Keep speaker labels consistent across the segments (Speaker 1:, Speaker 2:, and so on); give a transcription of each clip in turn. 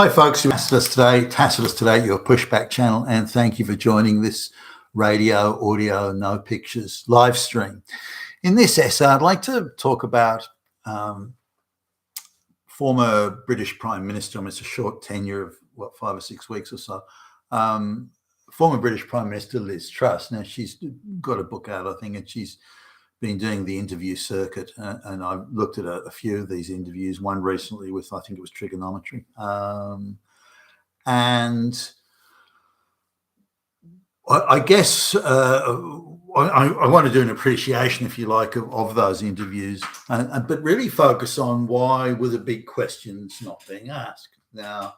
Speaker 1: Hi, folks. You're Tacitus today, your pushback channel, and thank you for joining this radio, audio, no pictures live stream. In this essay, I'd like to talk about former British Prime Minister. I mean, it's a short tenure of 5 or 6 weeks or so. Former British Prime Minister Liz Truss. Now, she's got a book out, I think, and she's been doing the interview circuit, and I've looked at a few of these interviews, one recently with, I think it was trigonometry. And I guess I want to do an appreciation, if you like, of those interviews, but really focus on why were the big questions not being asked. Now,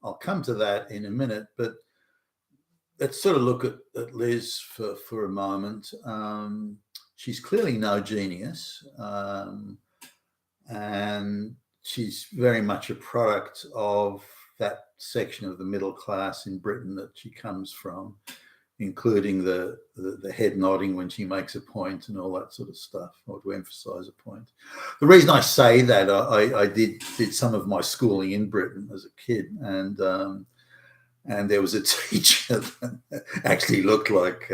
Speaker 1: I'll come to that in a minute, but let's sort of look at Liz for a moment. She's clearly no genius, and she's very much a product of that section of the middle class in Britain that she comes from, including the head nodding when she makes a point and all that sort of stuff, or to emphasize a point. The reason I say that, I did some of my schooling in Britain as a kid, and there was a teacher that actually looked like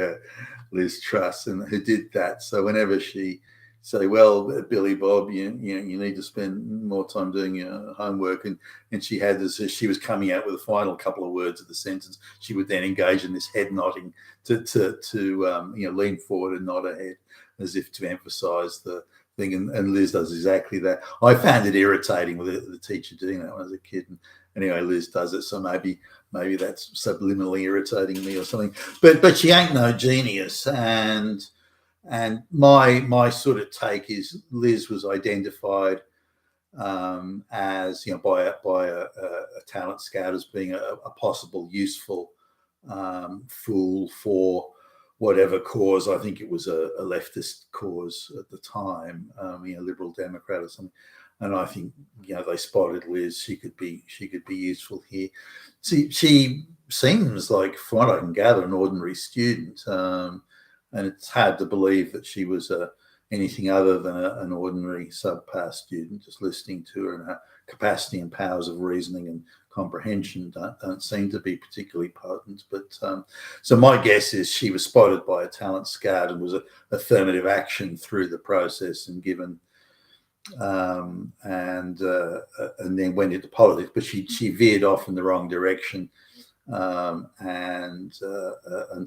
Speaker 1: Liz Truss, and who did that. So whenever she say, "Well, Billy Bob, you need to spend more time doing your homework," and she had this, as she was coming out with the final couple of words of the sentence, she would then engage in this head nodding to lean forward and nod her head as if to emphasize the thing. And Liz does exactly that. I found it irritating with the teacher doing that when I was a kid. And anyway, Liz does it, so maybe that's subliminally irritating me or something. But she ain't no genius, and my sort of take is Liz was identified as, by a talent scout as being a possible useful fool for whatever cause. I think it was a leftist cause at the time, Liberal Democrat or something. And I think they spotted Liz. She could be useful here. She seems like, from what I can gather, an ordinary student. And it's hard to believe that she was anything other than an ordinary subpar student. Just listening to her, and her capacity and powers of reasoning and comprehension don't seem to be particularly potent. But so my guess is she was spotted by a talent scout and was a affirmative action through the process and given, and then went into politics. But she veered off in the wrong direction. And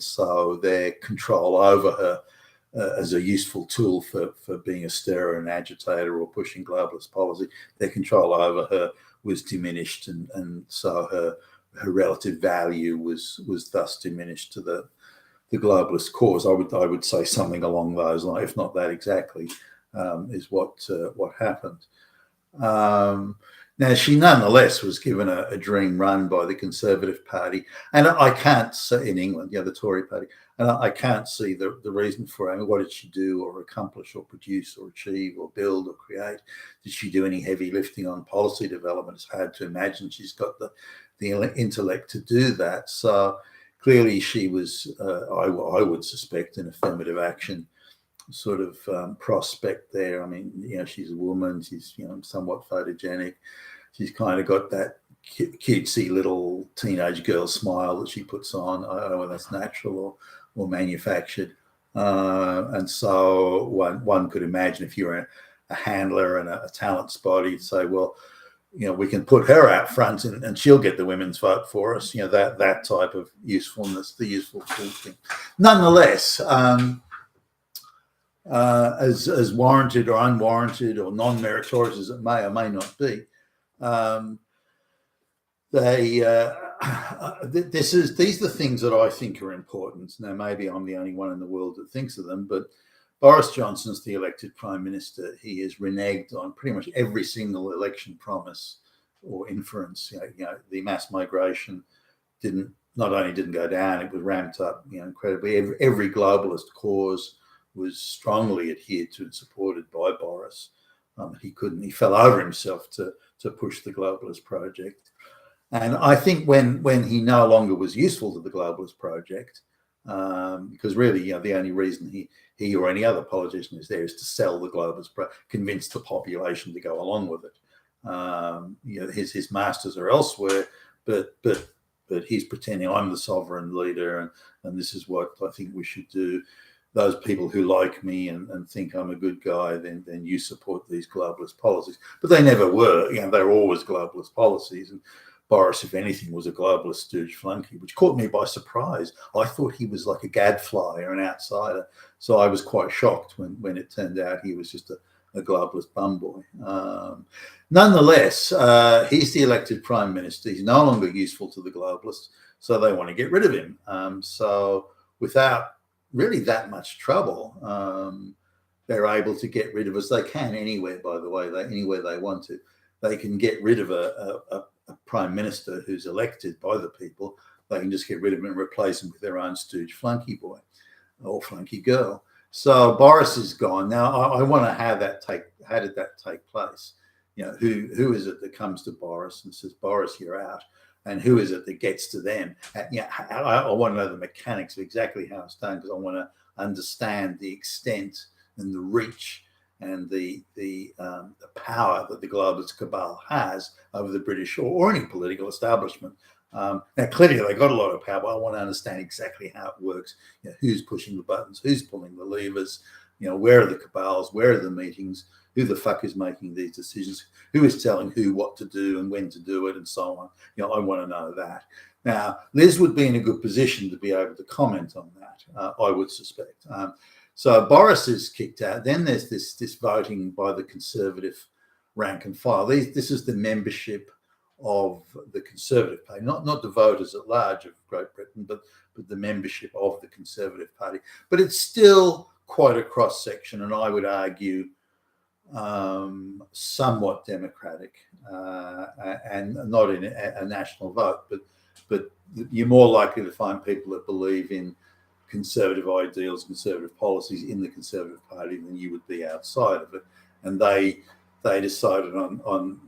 Speaker 1: so their control over her as a useful tool for being a stirrer and agitator or pushing globalist policy, their control over her was diminished, and so her relative value was thus diminished to the globalist cause. I would say something along those lines, if not that exactly, is what happened. Now, she nonetheless was given a dream run by the Conservative Party, and I can't see, in England, the Tory Party, and I can't see the reason for it. I mean, what did she do or accomplish or produce or achieve or build or create? Did she do any heavy lifting on policy development? It's hard to imagine she's got the intellect to do that. So clearly she was, I would suspect, an affirmative action sort of prospect there. I mean, she's a woman, she's somewhat photogenic, she's kind of got that cutesy little teenage girl smile that she puts on. I don't know whether that's natural or manufactured, and so one could imagine, if you're a handler and a talent spot, you'd say, well, we can put her out front and she'll get the women's vote for us. That type of usefulness, the useful tool thing. Nonetheless, as warranted or unwarranted or non-meritorious as it may or may not be, these are the things that I think are important. Now, maybe I'm the only one in the world that thinks of them, but Boris Johnson's the elected Prime Minister. He has reneged on pretty much every single election promise or inference. The mass migration not only didn't go down, it was ramped up incredibly. Every globalist cause was strongly adhered to and supported by Boris. He fell over himself to push the globalist project. And I think when he no longer was useful to the globalist project, because really, the only reason he or any other politician is there is to sell the globalist, convince the population to go along with it. His masters are elsewhere, but he's pretending I'm the sovereign leader, and this is what I think we should do. Those people who like me and think I'm a good guy, then you support these globalist policies. But they never were. They were always globalist policies. And Boris, if anything, was a globalist stooge flunky, which caught me by surprise. I thought he was like a gadfly or an outsider. So I was quite shocked when it turned out he was just a globalist bum boy. Nonetheless, he's the elected prime minister. He's no longer useful to the globalists, so they want to get rid of him. So without really that much trouble, they're able to get rid of us. They can anywhere, by the way, anywhere they want to. They can get rid of a prime minister who's elected by the people. They can just get rid of him and replace him with their own stooge flunky boy or flunky girl. So Boris is gone. Now I want to how did that take place? Who is it that comes to Boris and says, Boris, you're out? And who is it that gets to them? I want to know the mechanics of exactly how it's done, because I want to understand the extent and the reach and the power that the globalist cabal has over the British or any political establishment. Now, clearly they got a lot of power, but I want to understand exactly how it works. Who's pushing the buttons, who's pulling the levers, where are the cabals, where are the meetings, who the fuck is making these decisions, who is telling who what to do and when to do it, and so on. I want to know that. Now, Liz would be in a good position to be able to comment on that, I would suspect. So Boris is kicked out. Then there's this voting by the Conservative rank and file. This is the membership of the Conservative Party, not the voters at large of Great Britain, but the membership of the Conservative Party. But it's still quite a cross section, and I would argue somewhat democratic, and not in a national vote, but you're more likely to find people that believe in conservative ideals, conservative policies in the Conservative Party than you would be outside of it. And they decided on,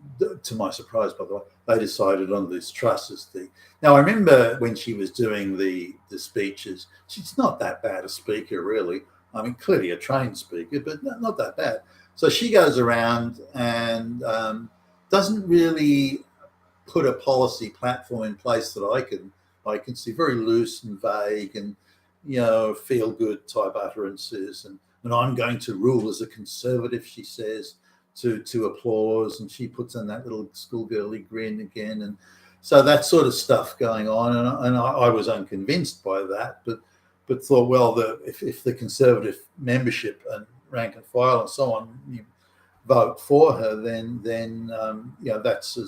Speaker 1: to my surprise, by the way, they decided on Liz Truss as the. Now I remember when she was doing the speeches, she's not that bad a speaker, really. I mean, clearly a trained speaker, but not that bad. So she goes around and doesn't really put a policy platform in place that I can see, very loose and vague and feel good type utterances, and I'm going to rule as a conservative, she says, to applause, and she puts on that little schoolgirly grin again, and so that sort of stuff going on, and I was unconvinced by that, but thought, well, if the Conservative membership and rank and file and so on vote for her, then that's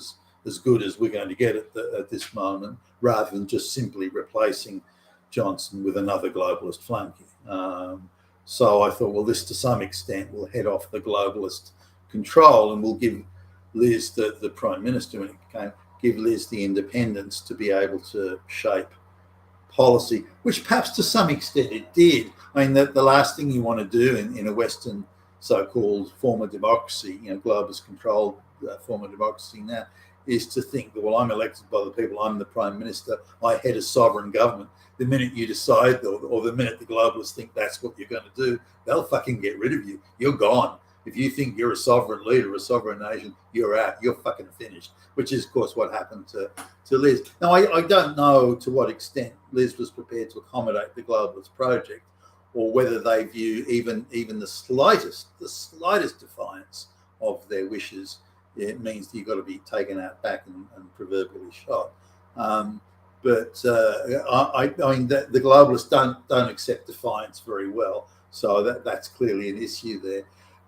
Speaker 1: as good as we're going to get at this moment, rather than just simply replacing Johnson with another globalist flunky. So I thought, well, this to some extent will head off the globalist control and will give Liz, the Prime Minister, when it came, give Liz the independence to be able to shape policy, which perhaps to some extent it did. I mean, the last thing you want to do in a Western so-called form of democracy, globalist controlled form of democracy now, is to think that, well, I'm elected by the people, I'm the Prime Minister, I head a sovereign government. The minute you decide, or the minute the globalists think that's what you're going to do, they'll fucking get rid of you. You're gone. If you think you're a sovereign leader, a sovereign nation, you're out. You're fucking finished, which is, of course, what happened to Liz. Now, I don't know to what extent Liz was prepared to accommodate the globalist project, or whether they view even the slightest defiance of their wishes, it means that you've got to be taken out back and proverbially shot. But I mean, the globalists don't accept defiance very well, so that's clearly an issue there.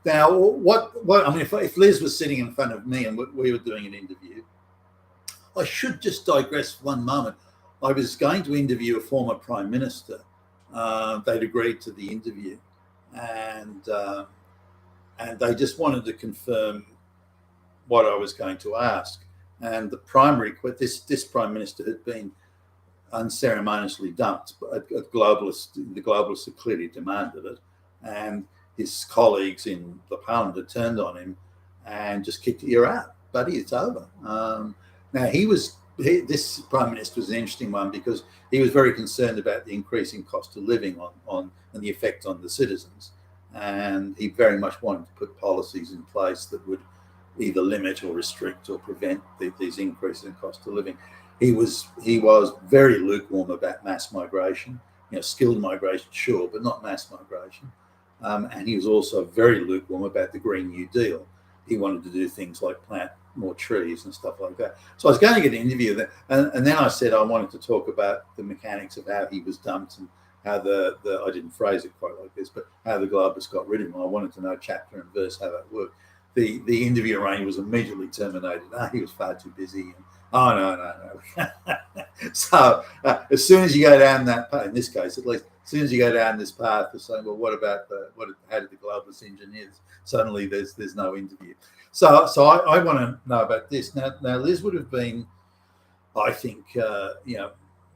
Speaker 1: Now, what I mean, if Liz was sitting in front of me and we were doing an interview, I should just digress for one moment. I was going to interview a former Prime Minister. They'd agreed to the interview, and they just wanted to confirm what I was going to ask. And the primary, this Prime Minister had been unceremoniously dumped. The globalists had clearly demanded it, and his colleagues in the Parliament had turned on him and just kicked, "You're out, buddy. It's over." Now this Prime Minister was an interesting one, because he was very concerned about the increasing cost of living on and the effect on the citizens, and he very much wanted to put policies in place that would either limit or restrict or prevent these increases in cost of living. He was very lukewarm about mass migration, skilled migration, sure, but not mass migration. And he was also very lukewarm about the Green New Deal. He wanted to do things like plant more trees and stuff like that. So I was going to get an interview there, and then I said I wanted to talk about the mechanics of how he was dumped and how the I didn't phrase it quite like this, but how the Globalists got rid of him. I wanted to know chapter and verse how that worked. The interview arranger was immediately terminated. He was far too busy. And, no. So as soon as you go down that path, in this case at least, as soon as you go down this path of saying, well, what about how did the Globalists engineer this? Suddenly there's no interview. So I want to know about this. Now Liz would have been, I think,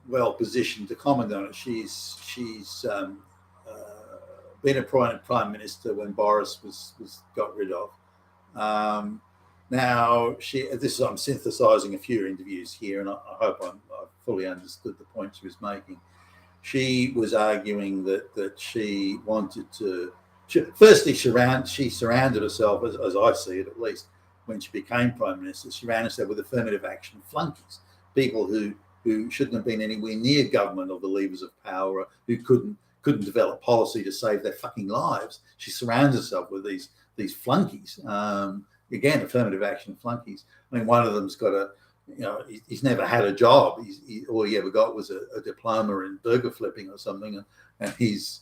Speaker 1: well positioned to comment on it. She's been appointed Prime Minister when Boris was got rid of. Now I'm synthesizing a few interviews here, and I hope I fully understood the point she was making. She was arguing that she wanted to. Firstly, she surrounded herself, as I see it at least, when she became Prime Minister, she surrounded herself with Affirmative Action flunkies, people who shouldn't have been anywhere near government or the levers of power, who couldn't develop policy to save their fucking lives. She surrounds herself with these flunkies. Again, Affirmative Action flunkies. I mean, one of them's got he's never had a job. All he ever got was a diploma in burger flipping or something, and he's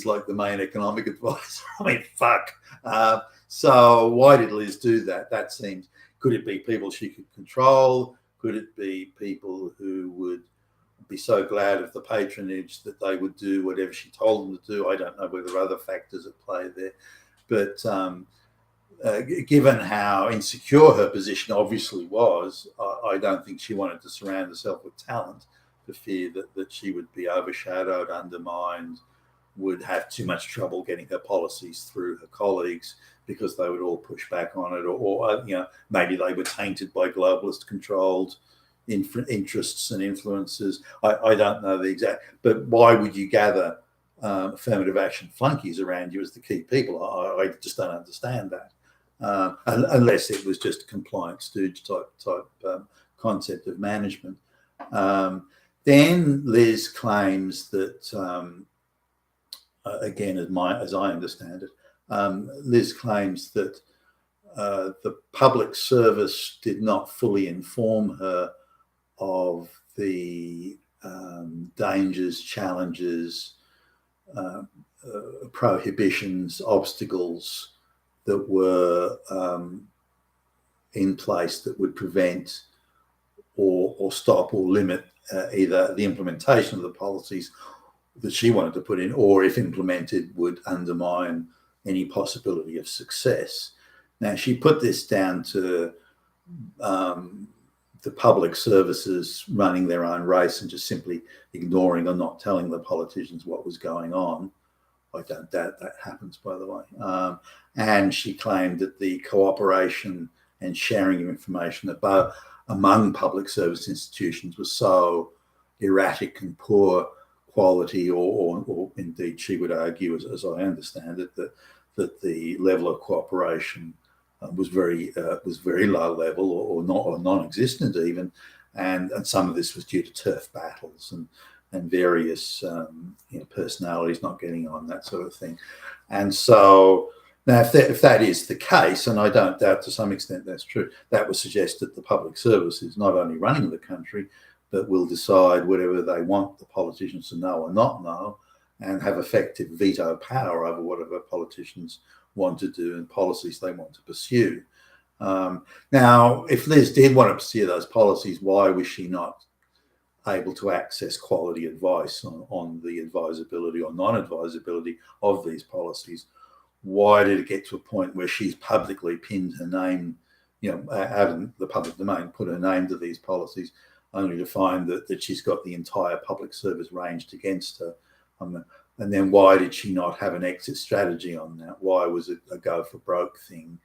Speaker 1: like the main economic advisor. I mean, fuck. So why did Liz do that? That seems, could it be people she could control? Could it be people who would be so glad of the patronage that they would do whatever she told them to do? I don't know whether there are other factors at play there. But given how insecure her position obviously was, I don't think she wanted to surround herself with talent for fear that she would be overshadowed, undermined, would have too much trouble getting her policies through her colleagues because they would all push back on it, or maybe they were tainted by globalist controlled interests and influences. I don't know the exact, but why would you gather Affirmative Action flunkies around you as the key people? I just don't understand that, unless it was just compliant stooge type concept of management. Then Liz claims that. Again, as I understand it, Liz claims that the public service did not fully inform her of the dangers, challenges, prohibitions, obstacles that were in place that would prevent or stop or limit either the implementation of the policies that she wanted to put in, or if implemented, would undermine any possibility of success. Now, she put this down to the public services running their own race and just simply ignoring or not telling the politicians what was going on. I don't doubt that happens, by the way. And she claimed that the cooperation and sharing of information among public service institutions was so erratic and poor quality, or indeed she would argue, as I understand it, that the level of cooperation was very low level or non-existent even, and some of this was due to turf battles and various personalities not getting on, that sort of thing. And so now, if that is the case, and I don't doubt to some extent that's true, that would suggest that the public service is not only running the country, but will decide whatever they want the politicians to know or not know, and have effective veto power over whatever politicians want to do and policies they want to pursue. Now, if Liz did want to pursue those policies, why was she not able to access quality advice on the advisability or non-advisability of these policies? Why did it get to a point where she's publicly pinned her name, out in the public domain, put her name to these policies, only to find that she's got the entire public service ranged against her? And then why did she not have an exit strategy on that? Why was it a go for broke thing?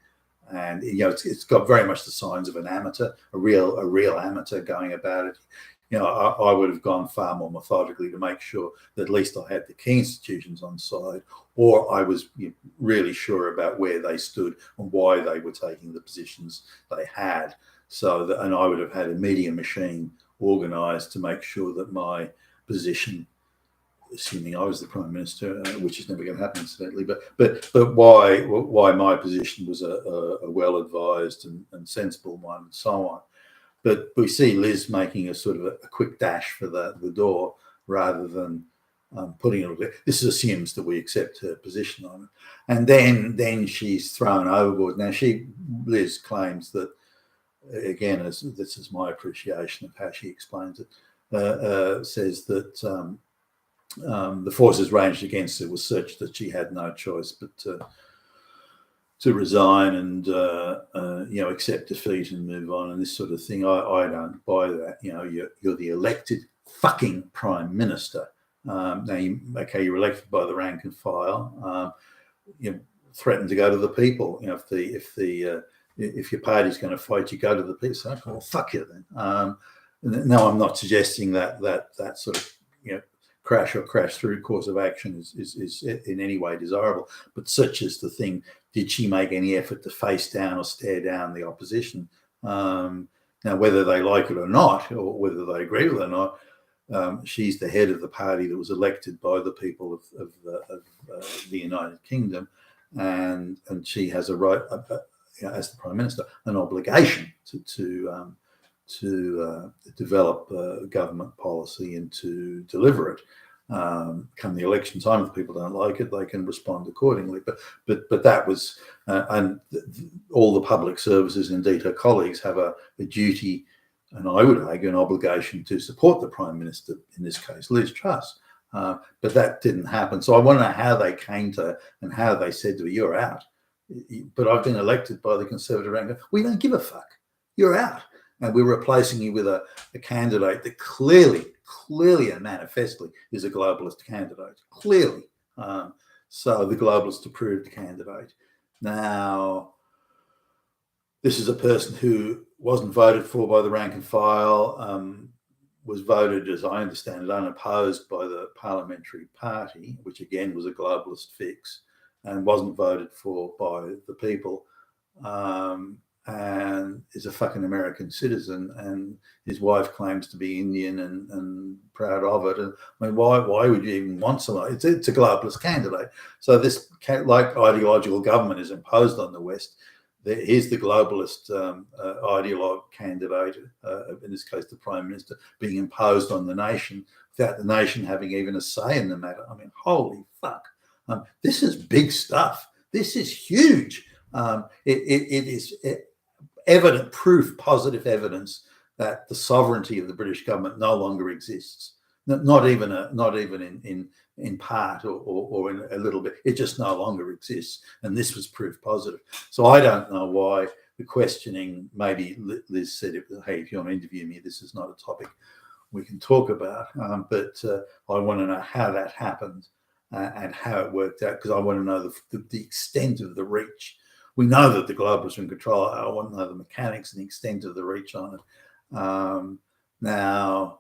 Speaker 1: And it's got very much the signs of an amateur, a real amateur going about it. I would have gone far more methodically to make sure that at least I had the key institutions on side, or I was really sure about where they stood and why they were taking the positions they had. And I would have had a media machine organised to make sure that my position, assuming I was the Prime Minister, which is never going to happen, incidentally, but why my position was a well-advised and sensible one, and so on. But we see Liz making a sort of a quick dash for the door rather than putting it there. This assumes that we accept her position on it, and then she's thrown overboard. Now Liz claims that, again, this is my appreciation of how she explains it, says that the forces ranged against her was such that she had no choice but to resign and accept defeat and move on and this sort of thing. I don't buy that. You're the elected fucking Prime Minister. Now, you're elected by the rank and file. You threaten to go to the people. If your party's going to fight, you go to the people. So, well, fuck you then. No, I'm not suggesting that sort of crash or crash through course of action is in any way desirable, but such is the thing. Did she make any effort to face down or stare down the opposition? Now, whether they like it or not, or whether they agree with it or not, she's the head of the party that was elected by the people of the United Kingdom, and she has a right, as the Prime Minister, an obligation to develop government policy and to deliver it. Come the election time, if people don't like it, they can respond accordingly. But that was, and all the public services, indeed her colleagues, have a duty, and I would argue an obligation, to support the Prime Minister, in this case Liz Truss. But that didn't happen. So I want to know how they came to, and how they said to her, "You're out." But I've been elected by the Conservative rank. We don't give a fuck. You're out. And we're replacing you with a candidate that clearly and manifestly is a globalist candidate. Clearly. So the globalist approved candidate. Now, this is a person who wasn't voted for by the rank and file, was voted, as I understand it, unopposed by the Parliamentary Party, which again was a globalist fix, and wasn't voted for by the people. And is a fucking American citizen, and his wife claims to be Indian and proud of it. And I mean, why would you even want someone? It's a globalist candidate. So this, like ideological government is imposed on the West, here's the globalist ideologue candidate, in this case the Prime Minister, being imposed on the nation without the nation having even a say in the matter. I mean, holy fuck. This is big stuff. This is huge. It is evident proof, positive evidence that the sovereignty of the British government no longer exists. Not even in part or in a little bit. It just no longer exists, and this was proof positive. So I don't know why the questioning. Maybe Liz said, "Hey, if you want to interview me, this is not a topic we can talk about." But I want to know how that happened and how it worked out, because I want to know the extent of the reach. We know that the globalists are in control. I want to know the mechanics and the extent of the reach on it. Now,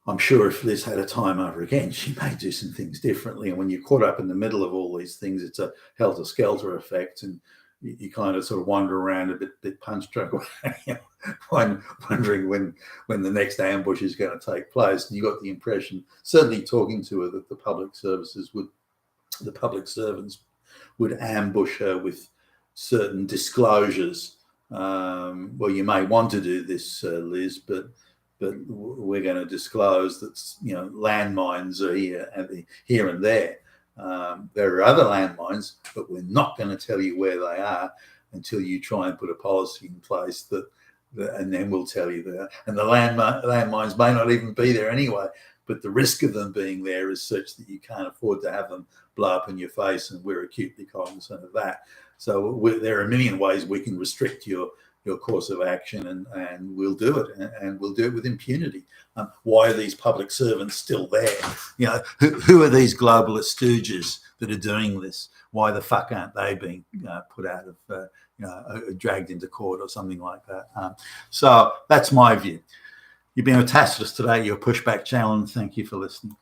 Speaker 1: I'm sure if Liz had a time over again, she may do some things differently. And when you're caught up in the middle of all these things, it's a helter-skelter effect, and you kind of sort of wander around a bit punch-drunk, wondering when the next ambush is going to take place. And you got the impression, certainly talking to her, that the public servants would ambush her with certain disclosures. Well, you may want to do this, Liz, but we're going to disclose that landmines are here and there. There are other landmines, but we're not going to tell you where they are until you try and put a policy in place and then we'll tell you that. And the landmines may not even be there anyway, but the risk of them being there is such that you can't afford to have them blow up in your face, and we're acutely cognizant of that. So there are a million ways we can restrict your course of action, and we'll do it, and we'll do it with impunity. Why are these public servants still there? Who are these globalist stooges that are doing this? Why the fuck aren't they being put out of, dragged into court or something like that? So that's my view. You've been with Tacitus today, your pushback channel, and thank you for listening.